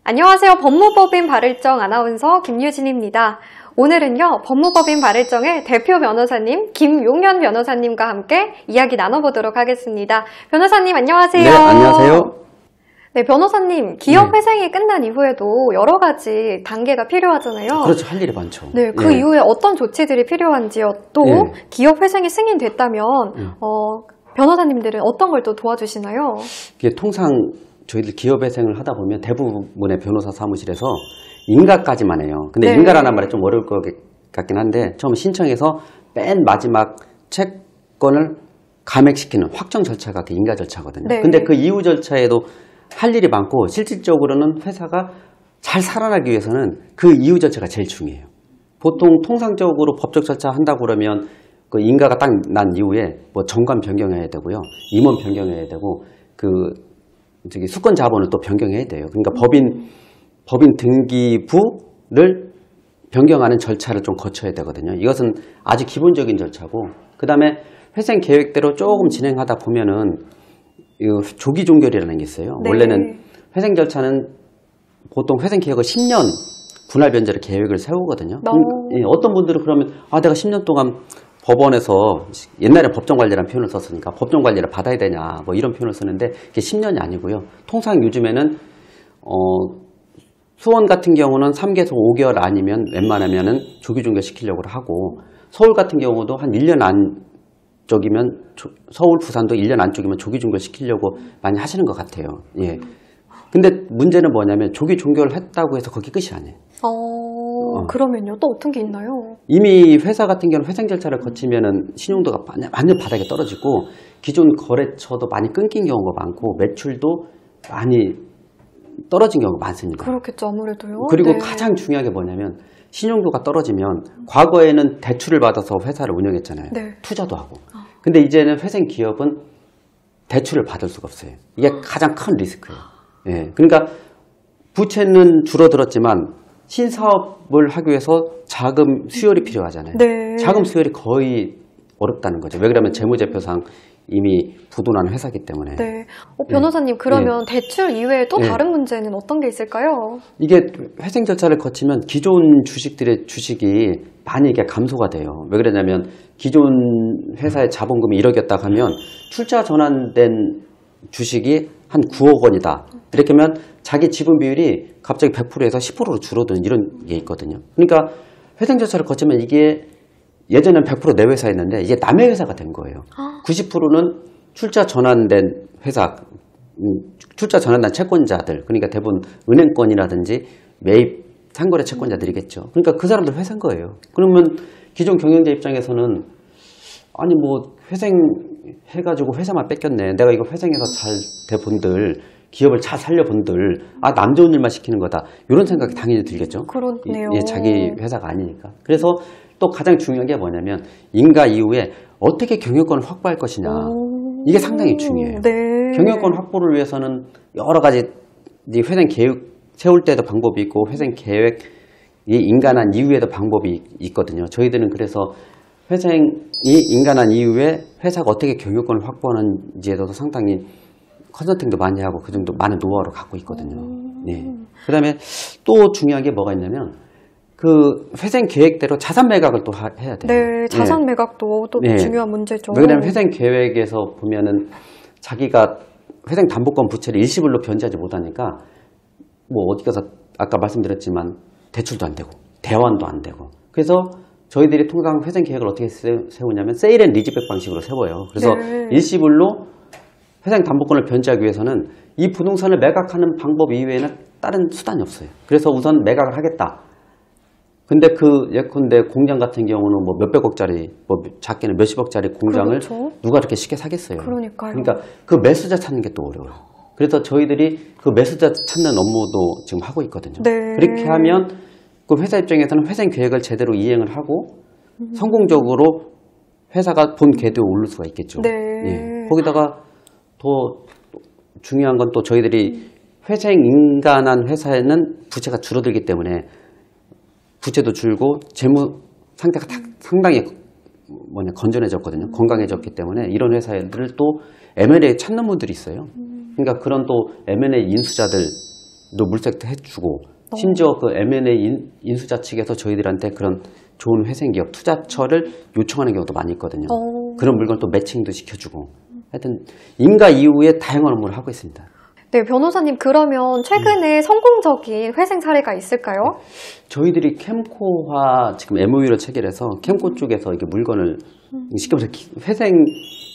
안녕하세요. 법무법인 발을정 아나운서 김유진입니다. 오늘은요, 법무법인 발을정의 대표 변호사님 김용현 변호사님과 함께 이야기 나눠보도록 하겠습니다. 변호사님 안녕하세요. 네, 안녕하세요. 네, 변호사님, 기업 회생이 끝난 이후에도 여러 가지 단계가 필요하잖아요. 그렇죠. 할 일이 많죠. 네, 그 이후에 어떤 조치들이 필요한지요. 또 기업 회생이 승인됐다면 변호사님들은 어떤 걸 또 도와주시나요? 이게 통상 저희들 기업 회생을 하다 보면 대부분의 변호사 사무실에서 인가까지만 해요. 근데 인가라는 말이 좀 어려울 것 같긴 한데 처음 신청해서 맨 마지막 채권을 감액시키는 확정 절차가 그 인가 절차거든요. 근데 그 이후 절차에도 할 일이 많고 실질적으로는 회사가 잘 살아나기 위해서는 그 이후 절차가 제일 중요해요. 보통 통상적으로 법적 절차 한다고 그러면 그 인가가 딱 난 이후에 뭐 정관 변경해야 되고요. 임원 변경해야 되고 저기 수권 자본을 또 변경해야 돼요. 그러니까 법인 등기부를 변경하는 절차를 좀 거쳐야 되거든요. 이것은 아주 기본적인 절차고, 그 다음에 회생 계획대로 조금 진행하다 보면은 조기 종결이라는 게 있어요. 원래는 회생 절차는 보통 회생 계획을 10년 분할 변제를 계획을 세우거든요. 어떤 분들은 그러면 내가 10년 동안 법원에서 옛날에 법정관리라는 표현을 썼으니까 법정관리를 받아야 되냐 뭐 이런 표현을 쓰는데 그게 10년이 아니고요. 통상 요즘에는 수원 같은 경우는 3개에서 5개월 아니면 웬만하면은 조기 종결 시키려고 하고, 서울 같은 경우도 한 1년 안쪽이면 서울 부산도 1년 안쪽이면 조기 종결 시키려고 많이 하시는 것 같아요. 예. 근데 문제는 뭐냐면 조기 종결을 했다고 해서 거기 끝이 아니에요. 그러면요? 또 어떤 게 있나요? 이미 회사 같은 경우는 회생 절차를 거치면은 신용도가 완전 바닥에 떨어지고 기존 거래처도 많이 끊긴 경우가 많고 매출도 많이 떨어진 경우가 많습니다. 그렇겠죠, 아무래도요. 그리고 가장 중요한 게 뭐냐면 신용도가 떨어지면 과거에는 대출을 받아서 회사를 운영했잖아요. 투자도 하고. 근데 이제는 회생 기업은 대출을 받을 수가 없어요. 이게 가장 큰 리스크예요. 예. 그러니까 부채는 줄어들었지만 신사업을 하기 위해서 자금 수혈이 필요하잖아요. 자금 수혈이 거의 어렵다는 거죠. 왜 그러면 재무제표상 이미 부도난 회사이기 때문에. 변호사님, 그러면 대출 이외에 또 다른 문제는 어떤 게 있을까요? 이게 회생 절차를 거치면 기존 주식들의 주식이 많이 이게 감소가 돼요. 왜 그러냐면 기존 회사의 자본금이 1억이었다 하면 출자 전환된 주식이 한 9억 원이다. 이렇게 하면 자기 지분 비율이 갑자기 100%에서 10%로 줄어드는 이런 게 있거든요. 그러니까 회생 절차를 거치면 이게 예전엔 100% 내 회사였는데 이게 남의 회사가 된 거예요. 90%는 출자 전환된 회사, 출자 전환된 채권자들, 그러니까 대부분 은행권이라든지 매입 상거래 채권자들이겠죠. 그러니까 그 사람들 회사인 거예요. 그러면 기존 경영자 입장에서는 아니 뭐 회생해가지고 회사만 뺏겼네. 내가 이거 회생해서 잘 돼 본들, 기업을 잘 살려본들, 남 좋은 일만 시키는 거다. 이런 생각이 당연히 들겠죠. 그렇네요. 자기 회사가 아니니까. 그래서 또 가장 중요한 게 뭐냐면 인가 이후에 어떻게 경영권을 확보할 것이냐. 이게 상당히 중요해요. 경영권 확보를 위해서는 여러 가지 회생 계획 세울 때도 방법이 있고 회생 계획이 인가난 이후에도 방법이 있거든요. 저희들은 그래서 회생이 인가난 이후에 회사가 어떻게 경영권을 확보하는지에 대해서 상당히 컨설팅도 많이 하고 그 정도 많은 노하우를 갖고 있거든요. 그 다음에 또 중요한 게 뭐가 있냐면 그 회생 계획대로 자산 매각을 또 해야 돼요. 자산 매각도 또 중요한 문제죠. 왜냐하면 회생 계획에서 보면은 자기가 회생 담보권 부채를 일시불로 변제하지 못하니까 뭐 어디 가서 아까 말씀드렸지만 대출도 안 되고 대환도 안 되고, 그래서 저희들이 통상 회생 계획을 어떻게 세우냐면 세일 앤 리즈백 방식으로 세워요. 그래서 일시불로 회생 담보권을 변제하기 위해서는 이 부동산을 매각하는 방법 이외에는 다른 수단이 없어요. 그래서 우선 매각을 하겠다. 근데 예컨대 공장 같은 경우는 뭐 몇백억짜리, 뭐 작게는 몇십억짜리 공장을 누가 그렇게 쉽게 사겠어요. 그러니까 그 매수자 찾는 게 또 어려워요. 그래서 저희들이 그 매수자 찾는 업무도 지금 하고 있거든요. 그렇게 하면 그 회사 입장에서는 회생 계획을 제대로 이행을 하고 성공적으로 회사가 본 궤도에 오를 수가 있겠죠. 거기다가 더 중요한 건 또 저희들이 회생 인가난 회사에는 부채가 줄어들기 때문에 부채도 줄고 재무 상태가 상당히 건전해졌거든요. 건강해졌기 때문에 이런 회사들을 또 M&A 찾는 분들이 있어요. 그러니까 그런 또 M&A 인수자들 물색도 해주고 심지어 그 M&A 인수자 측에서 저희들한테 그런 좋은 회생기업 투자처를 요청하는 경우도 많이 있거든요. 그런 물건 또 매칭도 시켜주고 하여튼 인가 이후에 다양한 업무를 하고 있습니다. 네, 변호사님 그러면 최근에 성공적인 회생 사례가 있을까요? 저희들이 캠코와 지금 MOU를 체결해서 캠코 쪽에서 이게 물건을 쉽게 말해서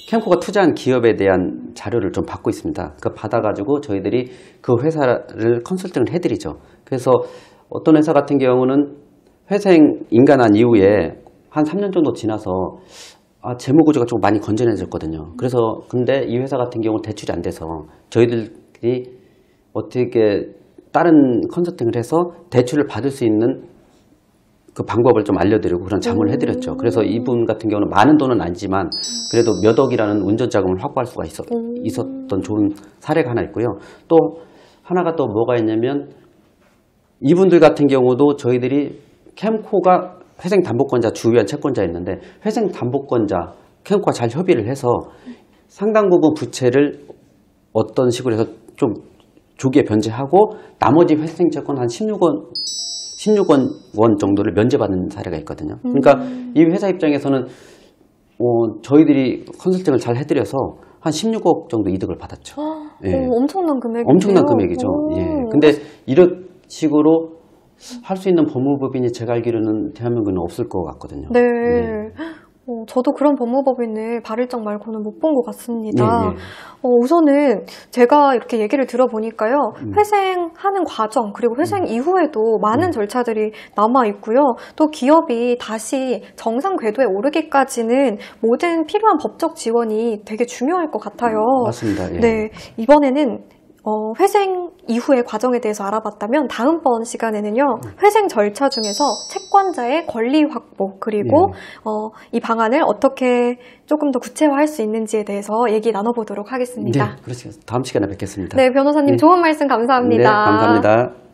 캠코가 투자한 기업에 대한 자료를 좀 받고 있습니다. 그 받아가지고 저희들이 그 회사를 컨설팅을 해드리죠. 그래서 어떤 회사 같은 경우는 회생 인가난 이후에 한 3년 정도 지나서 재무 구조가 좀 많이 건전해졌거든요. 그래서 근데 이 회사 같은 경우는 대출이 안 돼서 저희들이 어떻게 다른 컨설팅을 해서 대출을 받을 수 있는 그 방법을 좀 알려드리고 그런 자문을 해드렸죠. 그래서 이분 같은 경우는 많은 돈은 아니지만 그래도 몇 억이라는 운전 자금을 확보할 수가 있었던 좋은 사례가 하나 있고요. 또 하나가 또 뭐가 있냐면 이분들 같은 경우도 저희들이 캠코가 회생담보권자 주요한 채권자였는데 회생담보권자 캠코가 잘 협의를 해서 상당 부분 부채를 어떤 식으로 해서 좀 조기에 변제하고 나머지 회생채권 한 16억 원 정도를 면제받는 사례가 있거든요. 그러니까 이 회사 입장에서는 저희들이 컨설팅을 잘 해드려서 한 16억 정도 이득을 받았죠. 예. 엄청난 금액이네요. 엄청난 금액이죠. 예. 근데 이런 식으로 할 수 있는 법무법인이 제가 알기로는 대한민국에는 없을 것 같거든요. 네. 예. 저도 그런 법무법인을 발일정 말고는 못 본 것 같습니다. 예, 예. 우선은 제가 이렇게 얘기를 들어보니까요. 회생하는 과정 그리고 회생 이후에도 많은 절차들이 남아있고요. 또 기업이 다시 정상 궤도에 오르기까지는 모든 필요한 법적 지원이 되게 중요할 것 같아요. 맞습니다. 예. 네, 이번에는 회생 이후의 과정에 대해서 알아봤다면 다음번 시간에는요. 회생 절차 중에서 채권자의 권리 확보 그리고 이 방안을 어떻게 조금 더 구체화할 수 있는지에 대해서 얘기 나눠보도록 하겠습니다. 네, 그렇죠. 다음 시간에 뵙겠습니다. 네, 변호사님 네. 좋은 말씀 감사합니다. 네, 감사합니다.